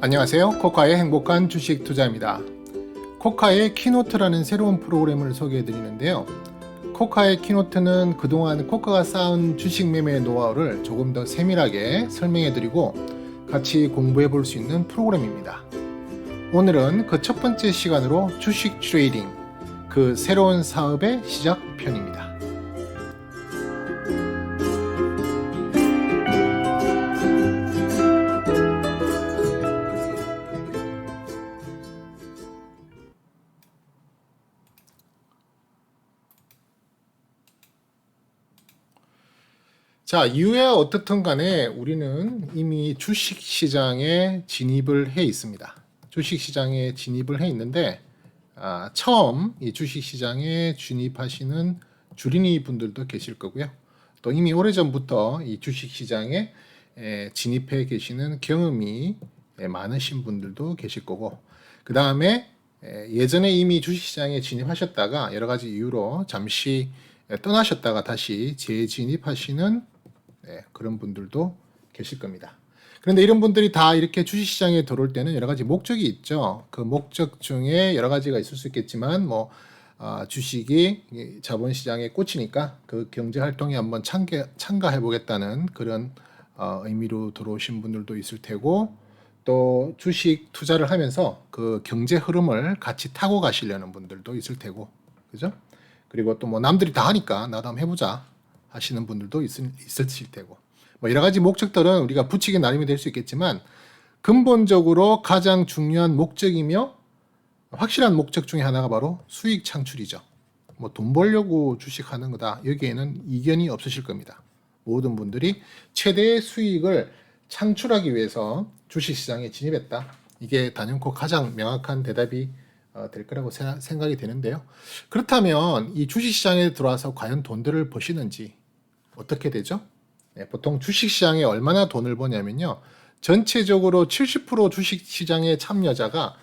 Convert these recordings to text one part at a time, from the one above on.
안녕하세요. 코카의 행복한 주식 투자입니다. 코카의 키노트라는 새로운 프로그램을 소개해 드리는데요. 코카의 키노트는 그동안 코카가 쌓은 주식 매매 노하우를 조금 더 세밀하게 설명해 드리고 같이 공부해 볼 수 있는 프로그램입니다. 오늘은 그 첫 번째 시간으로 주식 트레이딩, 그 새로운 사업의 시작편입니다. 자, 이후에 어떻든 간에 우리는 이미 주식시장에 진입을 해 있습니다. 주식시장에 진입을 해 있는데 처음 이 주식시장에 진입하시는 주린이 분들도 계실 거고요. 또 이미 오래전부터 이 주식시장에 진입해 계시는 경험이 많으신 분들도 계실 거고, 그 다음에 예전에 이미 주식시장에 진입하셨다가 여러 가지 이유로 잠시 떠나셨다가 다시 재진입하시는 그런 분들도 계실 겁니다. 그런데 이런 분들이 다 이렇게 주식시장에 들어올 때는 여러 가지 목적이 있죠. 그 목적 중에 여러 가지가 있을 수 있겠지만 주식이 자본시장에 꽂히니까 그 경제활동에 한번 참가해 보겠다는 그런 의미로 들어오신 분들도 있을 테고, 또 주식 투자를 하면서 그 경제 흐름을 같이 타고 가시려는 분들도 있을 테고, 그죠? 그리고 또 남들이 다 하니까 나도 한번 해보자 하시는 분들도 있으실 테고, 여러 가지 목적들은 우리가 붙이기 나름이 될 수 있겠지만 근본적으로 가장 중요한 목적이며 확실한 목적 중에 하나가 바로 수익 창출이죠. 돈 벌려고 주식하는 거다, 여기에는 이견이 없으실 겁니다. 모든 분들이 최대의 수익을 창출하기 위해서 주식시장에 진입했다, 이게 단연코 가장 명확한 대답이 될 거라고 생각이 되는데요. 그렇다면 이 주식시장에 들어와서 과연 돈들을 버시는지 어떻게 되죠? 보통 주식시장에 얼마나 돈을 버냐면요, 전체적으로 70% 주식시장의 참여자가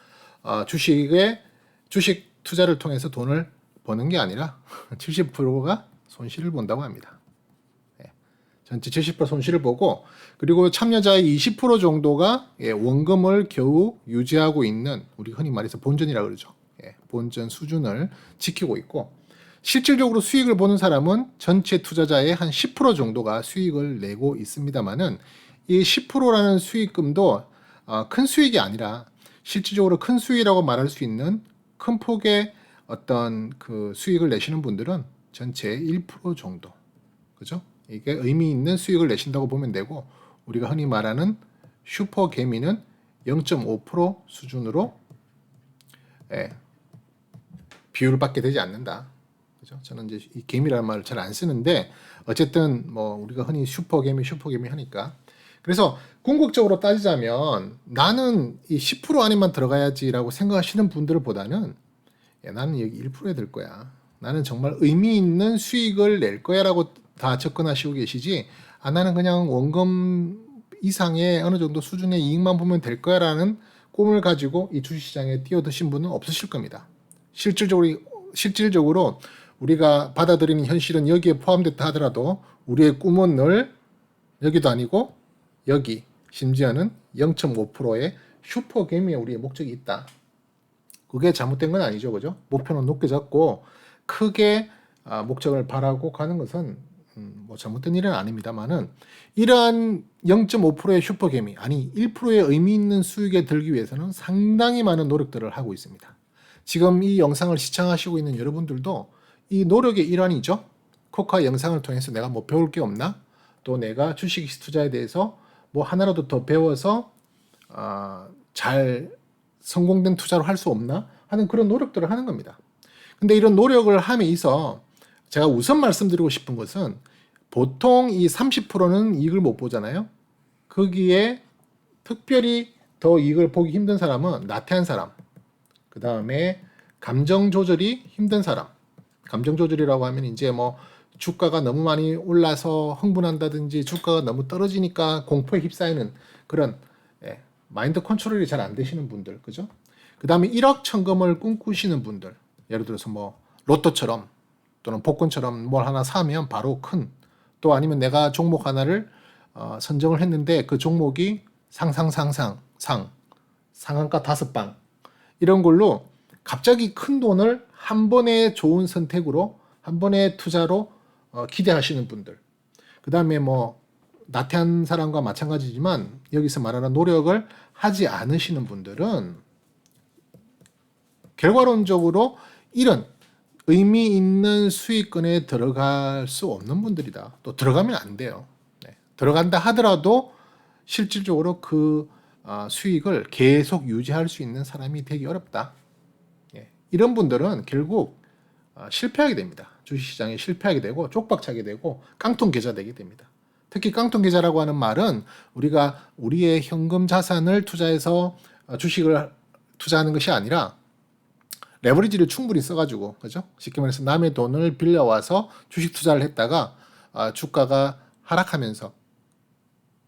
주식 투자를 통해서 돈을 버는 게 아니라 70%가 손실을 본다고 합니다. 전체 70% 손실을 보고, 그리고 참여자의 20% 정도가 원금을 겨우 유지하고 있는, 우리 흔히 말해서 본전이라고 그러죠. 본전 수준을 지키고 있고, 실질적으로 수익을 보는 사람은 전체 투자자의 한 10% 정도가 수익을 내고 있습니다만은, 이 10%라는 수익금도 큰 수익이 아니라 실질적으로 큰 수익이라고 말할 수 있는 큰 폭의 어떤 그 수익을 내시는 분들은 전체의 1% 정도, 그죠? 이게 의미 있는 수익을 내신다고 보면 되고, 우리가 흔히 말하는 슈퍼 개미는 0.5% 수준으로 비율을 받게 되지 않는다. 그죠? 저는 이제 이 개미라는 말을 잘 안 쓰는데, 어쨌든 우리가 흔히 슈퍼 개미 하니까. 그래서 궁극적으로 따지자면 나는 이 10% 안에만 들어가야지라고 생각하시는 분들보다는 나는 여기 1%에 들 거야, 나는 정말 의미 있는 수익을 낼 거야라고 다 접근하시고 계시지, 나는 그냥 원금 이상의 어느 정도 수준의 이익만 보면 될 거야라는 꿈을 가지고 이 주식시장에 뛰어드신 분은 없으실 겁니다. 실질적으로 우리가 받아들이는 현실은 여기에 포함됐다 하더라도 우리의 꿈은 늘 여기도 아니고 여기, 심지어는 0.5%의 슈퍼개미에 우리의 목적이 있다. 그게 잘못된 건 아니죠, 그죠? 목표는 높게 잡고 크게 목적을 바라고 가는 것은 잘못된 일은 아닙니다만은, 이러한 0.5%의 슈퍼개미, 아니 1%의 의미 있는 수익에 들기 위해서는 상당히 많은 노력들을 하고 있습니다. 지금 이 영상을 시청하시고 있는 여러분들도 이 노력의 일환이죠. 코카 영상을 통해서 내가 배울 게 없나? 또 내가 주식 투자에 대해서 하나라도 더 배워서 잘 성공된 투자를 할 수 없나 하는 그런 노력들을 하는 겁니다. 근데 이런 노력을 함에 있어 제가 우선 말씀드리고 싶은 것은, 보통 이 30%는 이익을 못 보잖아요. 거기에 특별히 더 이익을 보기 힘든 사람은 나태한 사람, 그 다음에 감정 조절이 힘든 사람. 감정 조절이라고 하면 이제 주가가 너무 많이 올라서 흥분한다든지, 주가가 너무 떨어지니까 공포에 휩싸이는 그런 마인드 컨트롤이 잘 안 되시는 분들, 그죠? 그 다음에 1억 천금을 꿈꾸시는 분들, 예를 들어서 로또처럼 또는 복권처럼 뭘 하나 사면 바로 큰, 또 아니면 내가 종목 하나를 선정을 했는데 그 종목이 상 상한가 5방 이런 걸로 갑자기 큰 돈을 한 번에 좋은 선택으로 한 번에 투자로 기대하시는 분들, 그 다음에 뭐 나태한 사람과 마찬가지지만 여기서 말하는 노력을 하지 않으시는 분들은 결과론적으로 이런 의미 있는 수익권에 들어갈 수 없는 분들이다. 또 들어가면 안 돼요. 네. 들어간다 하더라도 실질적으로 그 수익을 계속 유지할 수 있는 사람이 되기 어렵다. 예. 이런 분들은 결국 실패하게 됩니다. 주식시장에 실패하게 되고 쪽박차게 되고 깡통계좌 되게 됩니다. 특히 깡통계좌라고 하는 말은 우리가 우리의 현금 자산을 투자해서 주식을 투자하는 것이 아니라 레버리지를 충분히 써가지고, 그죠? 쉽게 말해서 남의 돈을 빌려와서 주식 투자를 했다가 주가가 하락하면서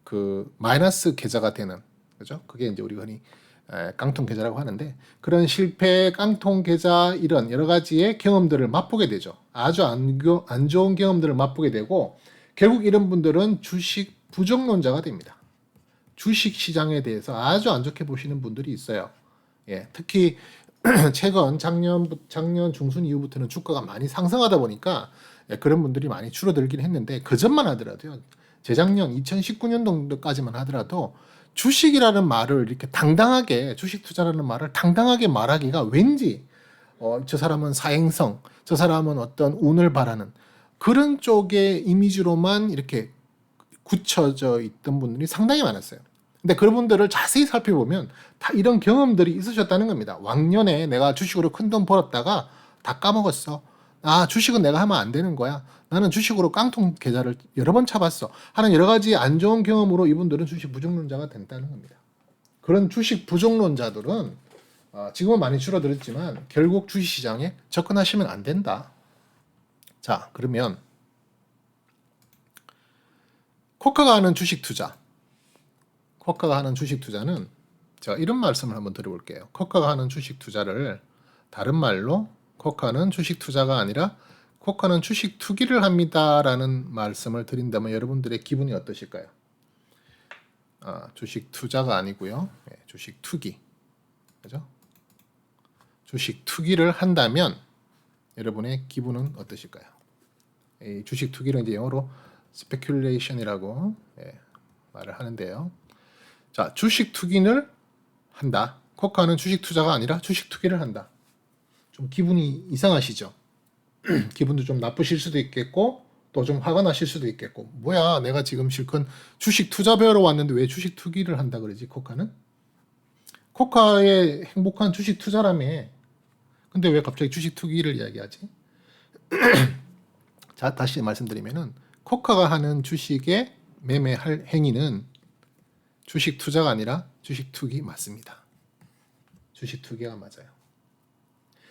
그 마이너스 계좌가 되는, 그죠? 그게 이제 우리가 흔히 깡통 계좌라고 하는데, 그런 실패 깡통 계좌 이런 여러 가지의 경험들을 맛보게 되죠. 아주 안 좋은 경험들을 맛보게 되고 결국 이런 분들은 주식 부정론자가 됩니다. 주식 시장에 대해서 아주 안 좋게 보시는 분들이 있어요. 예, 특히 최근 작년 중순 이후부터는 주가가 많이 상승하다 보니까 그런 분들이 많이 줄어들긴 했는데 그 전만 하더라도요. 재작년 2019년도까지만 하더라도 주식이라는 말을 이렇게 당당하게 주식 투자라는 말을 당당하게 말하기가 왠지 저 사람은 사행성, 저 사람은 어떤 운을 바라는 그런 쪽의 이미지로만 이렇게 굳혀져 있던 분들이 상당히 많았어요. 근데 그런 분들을 자세히 살펴보면 다 이런 경험들이 있으셨다는 겁니다. 왕년에 내가 주식으로 큰 돈 벌었다가 다 까먹었어. 주식은 내가 하면 안 되는 거야. 나는 주식으로 깡통 계좌를 여러 번 차봤어. 하는 여러 가지 안 좋은 경험으로 이분들은 주식 부정론자가 된다는 겁니다. 그런 주식 부정론자들은 지금은 많이 줄어들었지만 결국 주식시장에 접근하시면 안 된다. 자, 그러면 코카가 하는 주식 투자. 코카가 하는 주식 투자는 제가 이런 말씀을 한번 드려볼게요. 코카가 하는 주식 투자를 다른 말로 코카는 주식 투자가 아니라 코카는 주식 투기를 합니다라는 말씀을 드린다면 여러분들의 기분이 어떠실까요? 주식 투자가 아니고요. 네, 주식 투기. 그죠? 주식 투기를 한다면 여러분의 기분은 어떠실까요? 이 주식 투기는 이제 영어로 speculation이라고 말을 하는데요. 자, 주식 투기를 한다. 코카는 주식 투자가 아니라 주식 투기를 한다. 좀 기분이 이상하시죠? 기분도 좀 나쁘실 수도 있겠고 또 좀 화가 나실 수도 있겠고 뭐야 내가 지금 실컷 주식 투자 배우러 왔는데 왜 주식 투기를 한다 그러지 코카는? 코카의 행복한 주식 투자라며 근데 왜 갑자기 주식 투기를 이야기하지? 자, 다시 말씀드리면은 코카가 하는 주식의 매매할 행위는 주식 투자가 아니라 주식 투기 맞습니다. 주식 투기가 맞아요.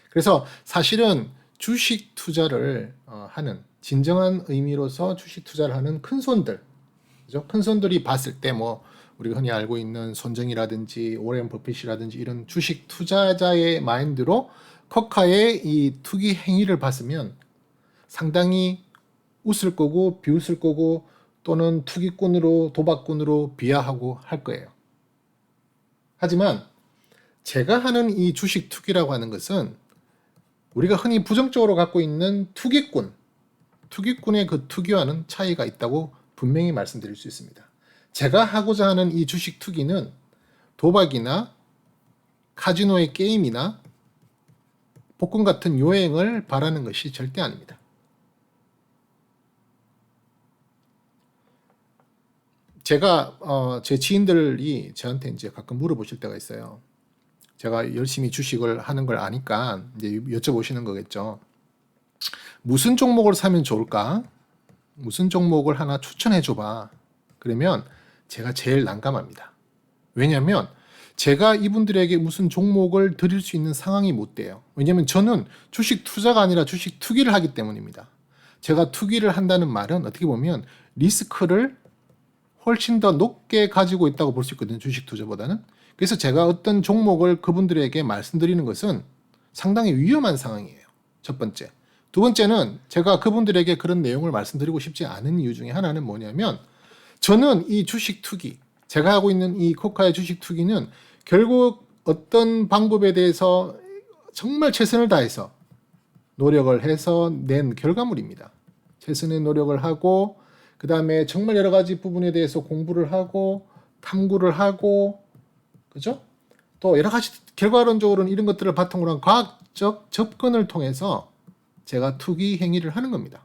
그래서 사실은 주식 투자를 하는 진정한 의미로서 주식 투자를 하는 큰 손들, 그죠? 큰 손들이 봤을 때 뭐 우리가 흔히 알고 있는 손정이라든지 오렌 버핏이라든지 이런 주식 투자자의 마인드로 코카의 이 투기 행위를 봤으면 상당히 웃을 거고 비웃을 거고 또는 투기꾼으로 도박꾼으로 비하하고 할 거예요. 하지만 제가 하는 이 주식 투기라고 하는 것은 우리가 흔히 부정적으로 갖고 있는 투기꾼의 그 투기와는 차이가 있다고 분명히 말씀드릴 수 있습니다. 제가 하고자 하는 이 주식 투기는 도박이나 카지노의 게임이나 복권 같은 요행을 바라는 것이 절대 아닙니다. 제가 제 지인들이 저한테 이제 가끔 물어보실 때가 있어요. 제가 열심히 주식을 하는 걸 아니까 이제 여쭤보시는 거겠죠. 무슨 종목을 사면 좋을까? 무슨 종목을 하나 추천해 줘봐. 그러면 제가 제일 난감합니다. 왜냐하면 제가 이분들에게 무슨 종목을 드릴 수 있는 상황이 못 돼요. 왜냐하면 저는 주식 투자가 아니라 주식 투기를 하기 때문입니다. 제가 투기를 한다는 말은 어떻게 보면 리스크를 훨씬 더 높게 가지고 있다고 볼 수 있거든요. 주식 투자보다는. 그래서 제가 어떤 종목을 그분들에게 말씀드리는 것은 상당히 위험한 상황이에요. 첫 번째. 두 번째는 제가 그분들에게 그런 내용을 말씀드리고 싶지 않은 이유 중에 하나는 뭐냐면 저는 이 주식 투기, 제가 하고 있는 이 코카의 주식 투기는 결국 어떤 방법에 대해서 정말 최선을 다해서 노력을 해서 낸 결과물입니다. 최선의 노력을 하고 그 다음에 정말 여러 가지 부분에 대해서 공부를 하고 탐구를 하고 그죠? 또 여러 가지 결과론적으로는 이런 것들을 바탕으로 한 과학적 접근을 통해서 제가 투기 행위를 하는 겁니다.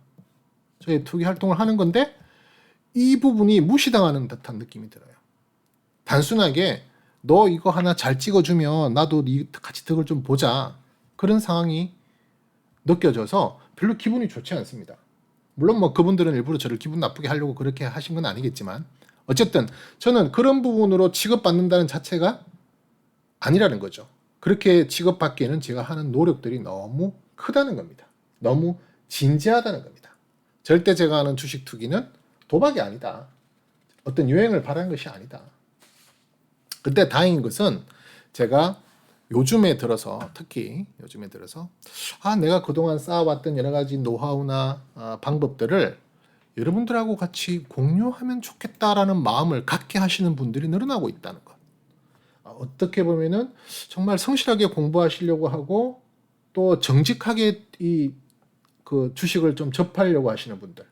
저의 투기 활동을 하는 건데 이 부분이 무시당하는 듯한 느낌이 들어요. 단순하게 너 이거 하나 잘 찍어주면 나도 네 같이 덕을 좀 보자. 그런 상황이 느껴져서 별로 기분이 좋지 않습니다. 물론 뭐 그분들은 일부러 저를 기분 나쁘게 하려고 그렇게 하신 건 아니겠지만 어쨌든 저는 그런 부분으로 취급받는다는 자체가 아니라는 거죠. 그렇게 취급받기에는 제가 하는 노력들이 너무 크다는 겁니다. 너무 진지하다는 겁니다. 절대 제가 하는 주식 투기는 도박이 아니다. 어떤 유행을 바라는 것이 아니다. 근데 다행인 것은 제가 요즘에 들어서 특히 요즘에 들어서 내가 그동안 쌓아왔던 여러 가지 노하우나 방법들을 여러분들하고 같이 공유하면 좋겠다라는 마음을 갖게 하시는 분들이 늘어나고 있다는 것. 어떻게 보면은 정말 성실하게 공부하시려고 하고 또 정직하게 그 주식을 좀 접하려고 하시는 분들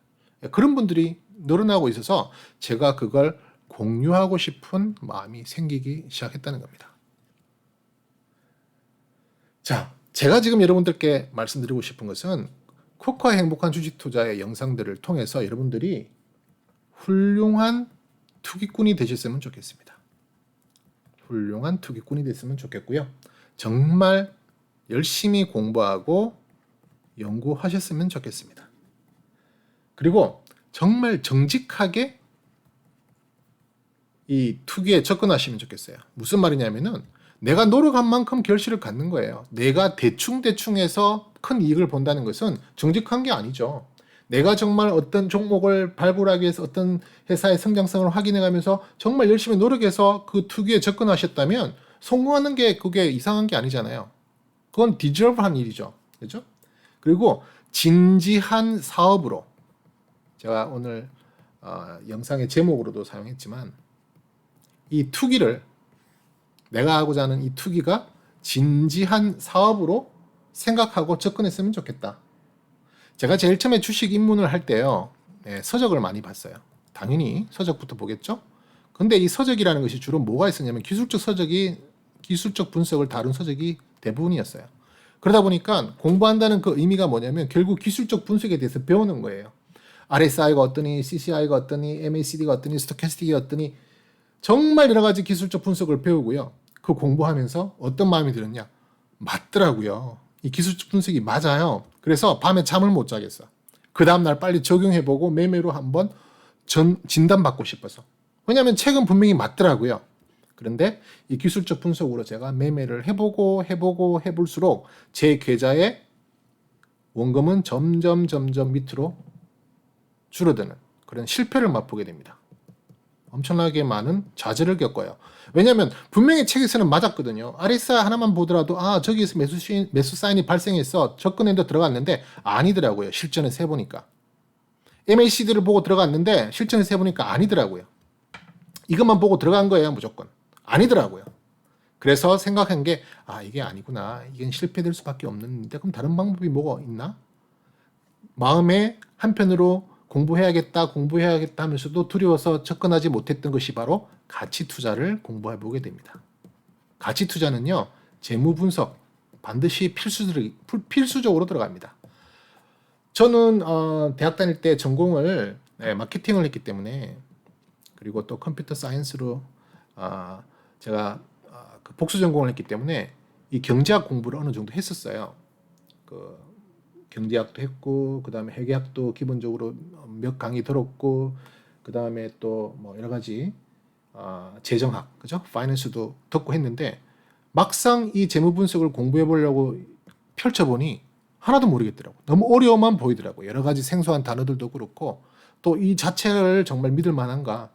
그런 분들이 늘어나고 있어서 제가 그걸 공유하고 싶은 마음이 생기기 시작했다는 겁니다. 자, 제가 지금 여러분들께 말씀드리고 싶은 것은 쿼커의 행복한 주식 투자의 영상들을 통해서 여러분들이 훌륭한 투기꾼이 되셨으면 좋겠습니다. 훌륭한 투기꾼이 됐으면 좋겠고요. 정말 열심히 공부하고 연구하셨으면 좋겠습니다. 그리고 정말 정직하게 이 투기에 접근하시면 좋겠어요. 무슨 말이냐면은 내가 노력한 만큼 결실을 갖는 거예요. 내가 대충 해서 큰 이익을 본다는 것은 정직한 게 아니죠. 내가 정말 어떤 종목을 발굴하기 위해서 어떤 회사의 성장성을 확인해 가면서 정말 열심히 노력해서 그 투기에 접근하셨다면 성공하는 게 그게 이상한 게 아니잖아요. 그건 디저브한 일이죠. 그렇죠? 그리고 진지한 사업으로 제가 오늘 영상의 제목으로도 사용했지만 이 투기를 내가 하고자 하는 이 투기가 진지한 사업으로 생각하고 접근했으면 좋겠다. 제가 제일 처음에 주식 입문을 할 때요. 서적을 많이 봤어요. 당연히 서적부터 보겠죠. 근데 이 서적이라는 것이 주로 뭐가 있었냐면 기술적 분석을 다룬 서적이 대부분이었어요. 그러다 보니까 공부한다는 그 의미가 뭐냐면 결국 기술적 분석에 대해서 배우는 거예요. RSI가 어떠니, CCI가 어떠니, MACD가 어떠니, 스토캐스틱이 어떠니 정말 여러 가지 기술적 분석을 배우고요. 그 공부하면서 어떤 마음이 들었냐? 맞더라고요. 이 기술적 분석이 맞아요. 그래서 밤에 잠을 못 자겠어. 그 다음날 빨리 적용해보고 매매로 한번 진단받고 싶어서. 왜냐하면 책은 분명히 맞더라고요. 그런데 이 기술적 분석으로 제가 매매를 해볼수록 제 계좌의 원금은 점점 밑으로 줄어드는 그런 실패를 맛보게 됩니다. 엄청나게 많은 좌절을 겪어요. 왜냐하면 분명히 책에서는 맞았거든요. RSI 하나만 보더라도 저기에서 매수 사인이 발생했어. 접근했는데 들어갔는데 아니더라고요. 실전에서 해보니까. MACD를 보고 들어갔는데 실전에서 해보니까 아니더라고요. 이것만 보고 들어간 거예요. 무조건. 아니더라고요. 그래서 생각한 게 이게 아니구나. 이건 실패될 수밖에 없는데 그럼 다른 방법이 뭐가 있나? 마음에 한편으로 공부해야겠다 하면서도 두려워서 접근하지 못했던 것이 바로 가치 투자를 공부해 보게 됩니다. 가치 투자는요, 재무 분석 반드시 필수적으로 들어갑니다. 저는 대학 다닐 때 전공을 마케팅을 했기 때문에 그리고 또 컴퓨터 사이언스로 제가 그 복수 전공을 했기 때문에 이 경제학 공부를 어느 정도 했었어요. 경제학도 했고 그 다음에 회계학도 기본적으로 몇 강의 들었고 그 다음에 또 뭐 여러 가지 재정학 그죠? 파이낸스도 듣고 했는데 막상 이 재무 분석을 공부해 보려고 펼쳐보니 하나도 모르겠더라고. 너무 어려워만 보이더라고. 여러 가지 생소한 단어들도 그렇고 또 이 자체를 정말 믿을 만한가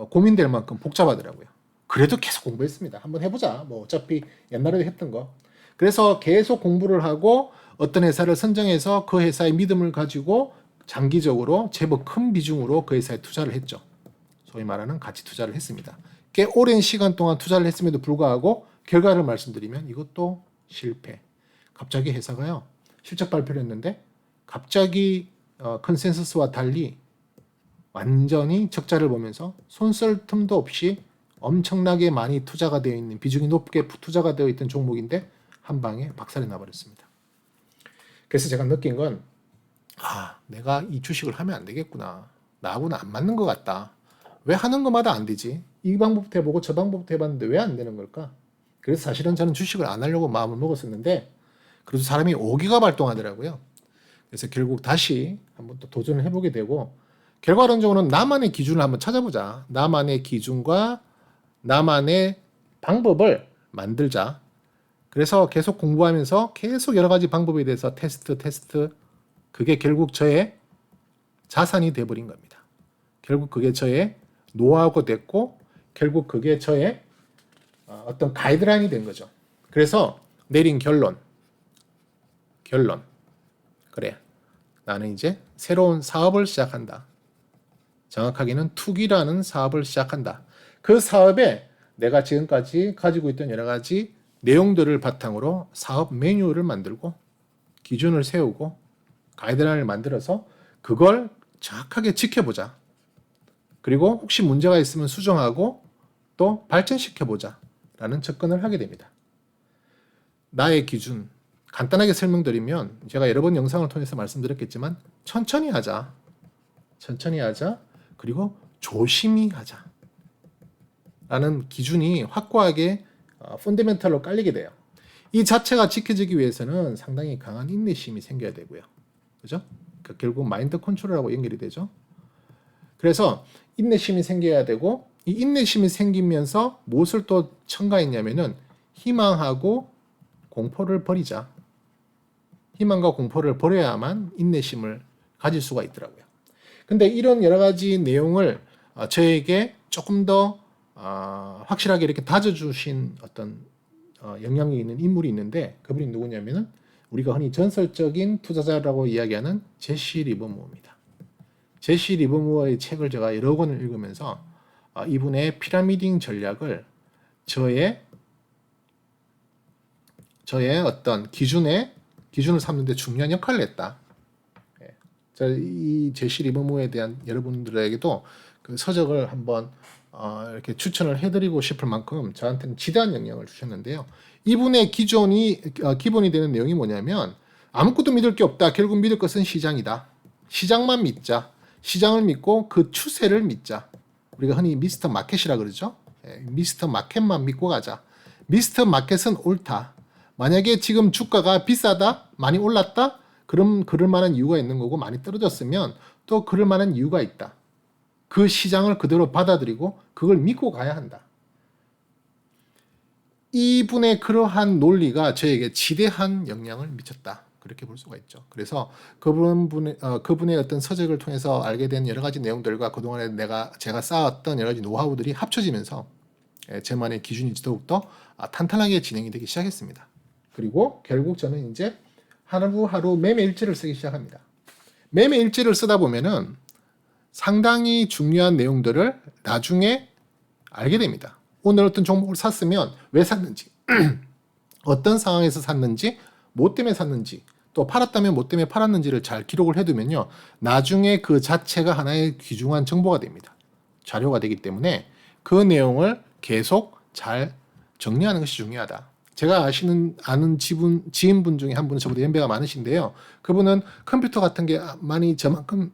고민될 만큼 복잡하더라고요. 그래도 계속 공부했습니다. 한번 해보자. 뭐 어차피 옛날에도 했던 거. 그래서 계속 공부를 하고 어떤 회사를 선정해서 그 회사의 믿음을 가지고 장기적으로 제법 큰 비중으로 그 회사에 투자를 했죠. 소위 말하는 가치 투자를 했습니다. 꽤 오랜 시간 동안 투자를 했음에도 불구하고 결과를 말씀드리면 이것도 실패. 갑자기 회사가요. 실적 발표를 했는데 갑자기 컨센서스와 달리 완전히 적자를 보면서 손 쓸 틈도 없이 엄청나게 많이 투자가 되어 있는, 비중이 높게 투자가 되어 있던 종목인데 한 방에 박살이 나버렸습니다. 그래서 제가 느낀 건 내가 이 주식을 하면 안 되겠구나. 나하고는 안 맞는 것 같다. 왜 하는 것마다 안 되지? 이 방법부터 해보고 저 방법부터 해봤는데 왜 안 되는 걸까? 그래서 사실은 저는 주식을 안 하려고 마음을 먹었었는데 그래도 사람이 오기가 발동하더라고요. 그래서 결국 다시 한번 또 도전을 해보게 되고 결과론적으로는 나만의 기준을 한번 찾아보자. 나만의 기준과 나만의 방법을 만들자. 그래서 계속 공부하면서 계속 여러 가지 방법에 대해서 테스트. 그게 결국 저의 자산이 돼버린 겁니다. 결국 그게 저의 노하우가 됐고 결국 그게 저의 어떤 가이드라인이 된 거죠. 그래서 내린 결론. 그래. 나는 이제 새로운 사업을 시작한다. 정확하게는 투기라는 사업을 시작한다. 그 사업에 내가 지금까지 가지고 있던 여러 가지 내용들을 바탕으로 사업 매뉴얼을 만들고 기준을 세우고 가이드라인을 만들어서 그걸 정확하게 지켜보자. 그리고 혹시 문제가 있으면 수정하고 또 발전시켜보자 라는 접근을 하게 됩니다. 나의 기준 간단하게 설명드리면 제가 여러 번 영상을 통해서 말씀드렸겠지만 천천히 하자. 그리고 조심히 하자. 라는 기준이 확고하게 펀더멘털로 깔리게 돼요. 이 자체가 지켜지기 위해서는 상당히 강한 인내심이 생겨야 되고요. 그죠? 그러니까 결국 마인드 컨트롤하고 연결이 되죠. 그래서 인내심이 생겨야 되고 이 인내심이 생기면서 무엇을 또 첨가했냐면은 희망하고 공포를 버리자. 희망과 공포를 버려야만 인내심을 가질 수가 있더라고요. 근데 이런 여러 가지 내용을 저에게 조금 더 확실하게 이렇게 다져주신 어떤 영향이 있는 인물이 있는데 그분이 누구냐면은 우리가 흔히 전설적인 투자자라고 이야기하는 제시 리버무어입니다. 제시 리버무어의 책을 제가 여러 권을 읽으면서 이분의 피라미딩 전략을 저의 어떤 기준을 삼는 데 중요한 역할을 했다. 이 제시 리버무어에 대한 여러분들에게도 그 서적을 한번 이렇게 추천을 해드리고 싶을 만큼 저한테는 지대한 영향을 주셨는데요. 이분의 기본이 되는 내용이 뭐냐면 아무것도 믿을 게 없다. 결국 믿을 것은 시장이다. 시장만 믿자. 시장을 믿고 그 추세를 믿자. 우리가 흔히 미스터 마켓이라 그러죠. 미스터 마켓만 믿고 가자. 미스터 마켓은 옳다. 만약에 지금 주가가 비싸다, 많이 올랐다, 그럼 그럴 만한 이유가 있는 거고 많이 떨어졌으면 또 그럴 만한 이유가 있다. 그 시장을 그대로 받아들이고 그걸 믿고 가야 한다. 이분의 그러한 논리가 저에게 지대한 영향을 미쳤다. 그렇게 볼 수가 있죠. 그래서 그분의 어떤 서적을 통해서 알게 된 여러 가지 내용들과 그동안에 제가 쌓았던 여러 가지 노하우들이 합쳐지면서 저만의 기준이 더욱더 탄탄하게 진행이 되기 시작했습니다. 그리고 결국 저는 이제 하루하루 매매 일지를 쓰기 시작합니다. 매매 일지를 쓰다 보면은 상당히 중요한 내용들을 나중에 알게 됩니다. 오늘 어떤 종목을 샀으면 왜 샀는지, 어떤 상황에서 샀는지, 뭐 때문에 샀는지, 또 팔았다면 뭐 때문에 팔았는지를 잘 기록을 해두면요. 나중에 그 자체가 하나의 귀중한 정보가 됩니다. 자료가 되기 때문에 그 내용을 계속 잘 정리하는 것이 중요하다. 제가 아는 지인분 중에 한 분은 저보다 연배가 많으신데요. 그분은 컴퓨터 같은 게 많이 저만큼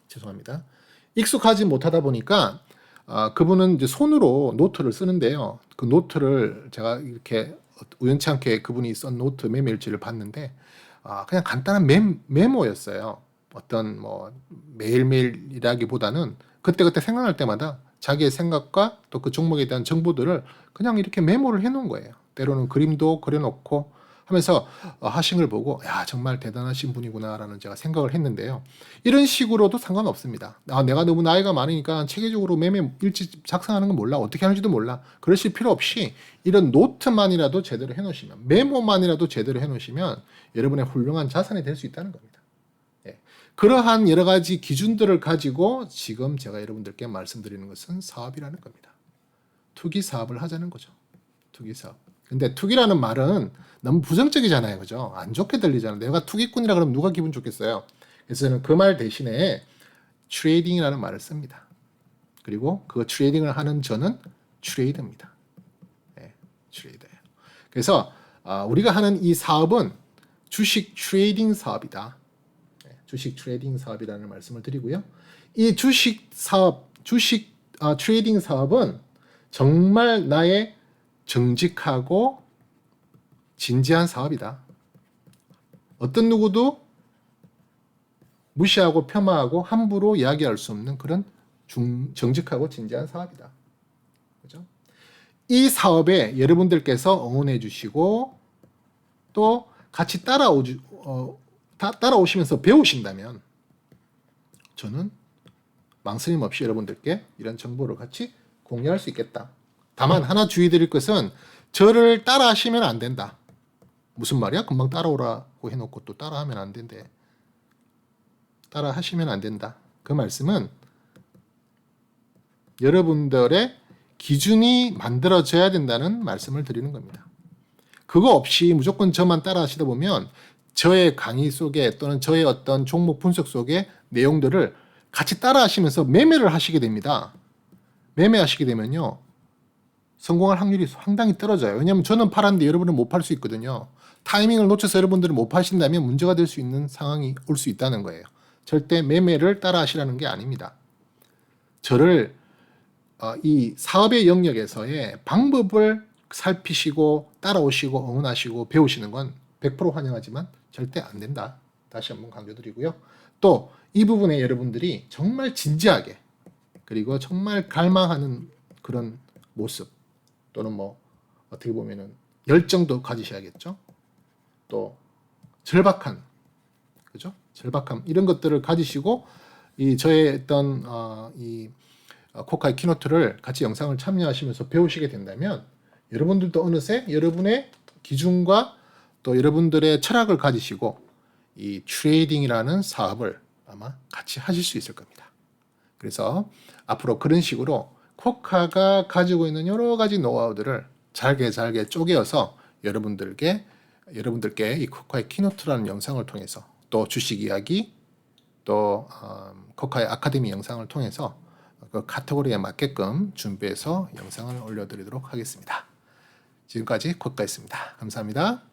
죄송합니다. 익숙하지 못하다 보니까 그분은 이제 손으로 노트를 쓰는데요. 그 노트를 제가 이렇게 우연치 않게 그분이 쓴 노트 매매일지를 봤는데 그냥 간단한 메모였어요. 어떤 뭐 매일매일이라기보다는 그때그때 생각날 때마다 자기의 생각과 또 그 종목에 대한 정보들을 그냥 이렇게 메모를 해놓은 거예요. 때로는 그림도 그려놓고 하면서 하신 걸 보고 야 정말 대단하신 분이구나라는 제가 생각을 했는데요. 이런 식으로도 상관없습니다. 내가 너무 나이가 많으니까 체계적으로 매매 일지 작성하는 건 몰라. 어떻게 하는지도 몰라. 그러실 필요 없이 이런 노트만이라도 제대로 해놓으시면 메모만이라도 제대로 해놓으시면 여러분의 훌륭한 자산이 될 수 있다는 겁니다. 그러한 여러 가지 기준들을 가지고 지금 제가 여러분들께 말씀드리는 것은 사업이라는 겁니다. 투기 사업을 하자는 거죠. 투기 사업. 근데 투기라는 말은 너무 부정적이잖아요. 그죠? 안 좋게 들리잖아요. 내가 투기꾼이라 그러면 누가 기분 좋겠어요. 그래서 저는 그 말 대신에 트레이딩이라는 말을 씁니다. 그리고 그 트레이딩을 하는 저는 트레이더입니다. 네, 트레이더예요. 그래서 우리가 하는 이 사업은 주식 트레이딩 사업이다. 네, 주식 트레이딩 사업이라는 말씀을 드리고요. 이 주식 사업, 트레이딩 사업은 정말 나의 정직하고 진지한 사업이다. 어떤 누구도 무시하고 폄하하고 함부로 이야기할 수 없는 그런 정직하고 진지한 사업이다. 그죠? 이 사업에 여러분들께서 응원해 주시고 또 같이 따라오시면서 배우신다면 저는 망설임 없이 여러분들께 이런 정보를 같이 공유할 수 있겠다. 다만 하나 주의 드릴 것은 저를 따라 하시면 안 된다. 무슨 말이야? 금방 따라오라고 해놓고 또 따라하면 안 된대. 따라 하시면 안 된다. 그 말씀은 여러분들의 기준이 만들어져야 된다는 말씀을 드리는 겁니다. 그거 없이 무조건 저만 따라 하시다 보면 저의 강의 속에 또는 저의 어떤 종목 분석 속의 내용들을 같이 따라 하시면서 매매를 하시게 됩니다. 매매하시게 되면요. 성공할 확률이 상당히 떨어져요. 왜냐하면 저는 팔았는데 여러분은 못 팔 수 있거든요. 타이밍을 놓쳐서 여러분들은 못 파신다면 문제가 될 수 있는 상황이 올 수 있다는 거예요. 절대 매매를 따라 하시라는 게 아닙니다. 저를 이 사업의 영역에서의 방법을 살피시고 따라오시고 응원하시고 배우시는 건 100% 환영하지만 절대 안 된다. 다시 한번 강조드리고요. 또 이 부분에 여러분들이 정말 진지하게 그리고 정말 갈망하는 그런 모습 또는 뭐 어떻게 보면은 열정도 가지셔야겠죠. 또 절박한 그죠? 절박함 이런 것들을 가지시고 이 저의 어떤 이 코카의 키노트를 같이 영상을 참여하시면서 배우시게 된다면 여러분들도 어느새 여러분의 기준과 또 여러분들의 철학을 가지시고 이 트레이딩이라는 사업을 아마 같이 하실 수 있을 겁니다. 그래서 앞으로 그런 식으로 코카가 가지고 있는 여러 가지 노하우들을 잘게 쪼개어서 여러분들께 이 코카의 키노트라는 영상을 통해서 또 주식 이야기 또 코카의 아카데미 영상을 통해서 그 카테고리에 맞게끔 준비해서 영상을 올려드리도록 하겠습니다. 지금까지 코카였습니다. 감사합니다.